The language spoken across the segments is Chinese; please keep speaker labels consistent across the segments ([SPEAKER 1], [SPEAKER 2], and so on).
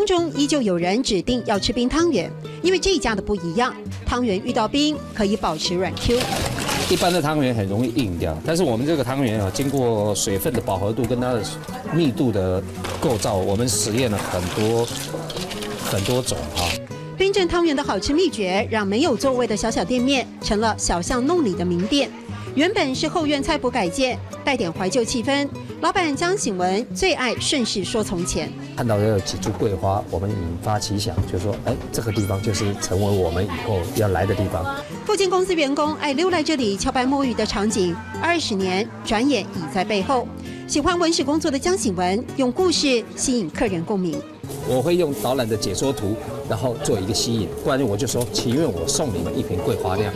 [SPEAKER 1] 空中依旧有人指定要吃冰汤圆，因为这家的不一样，汤圆遇到冰可以保持软 Q。
[SPEAKER 2] 一般的汤圆很容易硬掉，但是我们这个汤圆啊，经过水分的饱和度跟它的密度的构造，我们实验了很多种啊。
[SPEAKER 1] 冰镇汤圆的好吃秘诀，让没有座位的小小店面成了小巷弄里的名店。原本是后院菜圃改建，带点怀旧气氛。老板江醒文最爱顺势说从前，
[SPEAKER 2] 看到有几株桂花，我们引发奇想，就说，哎，这个地方就是成为我们以后要来的地方。
[SPEAKER 1] 附近公司员工爱溜来这里荞白摸鱼的场景，20年转眼已在背后。喜欢文史工作的江醒文，用故事吸引客人共鸣。
[SPEAKER 2] 我会用导览的解说图，然后做一个吸引，不然我就说，祈愿我送你们一瓶桂花酿。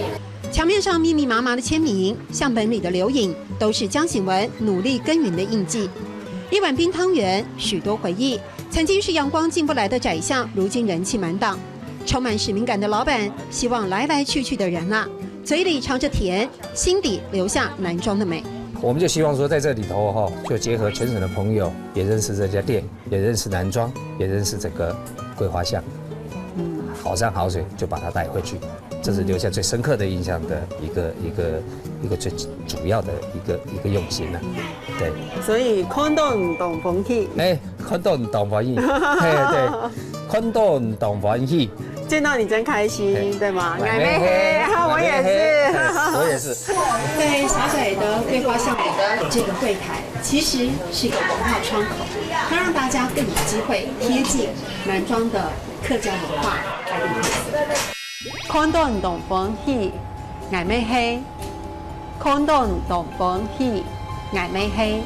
[SPEAKER 1] 墙面上密密麻麻的签名，相本里的留影，都是江醒文努力耕耘的印记。一碗冰汤圆，许多回忆。曾经是阳光进不来的窄巷，如今人气满档。充满使命感的老板，希望来来去去的人啊，嘴里尝着甜，心底留下南庄的美。
[SPEAKER 2] 我们就希望说，在这里头哈，就结合全省的朋友，也认识这家店，也认识南庄，也认识整个桂花巷。好山好水就把它带回去，这是留下最深刻的印象的一个最主要的一个用心呢。对，
[SPEAKER 3] 所以看到唔同欢喜，
[SPEAKER 2] 看到唔同欢喜，对，看到唔同欢喜。
[SPEAKER 3] 见到你真开心，对吗？
[SPEAKER 2] 奶妹黑，
[SPEAKER 3] 我也是，
[SPEAKER 2] 我也是。
[SPEAKER 1] 在狭窄的桂花巷里的这个柜台，其实是一个文化窗口，它让大家更有机会贴近南庄的客家文化还有意思。
[SPEAKER 3] 看到唔同欢喜，
[SPEAKER 1] 眼尾黑，看到唔同欢喜，眼尾黑。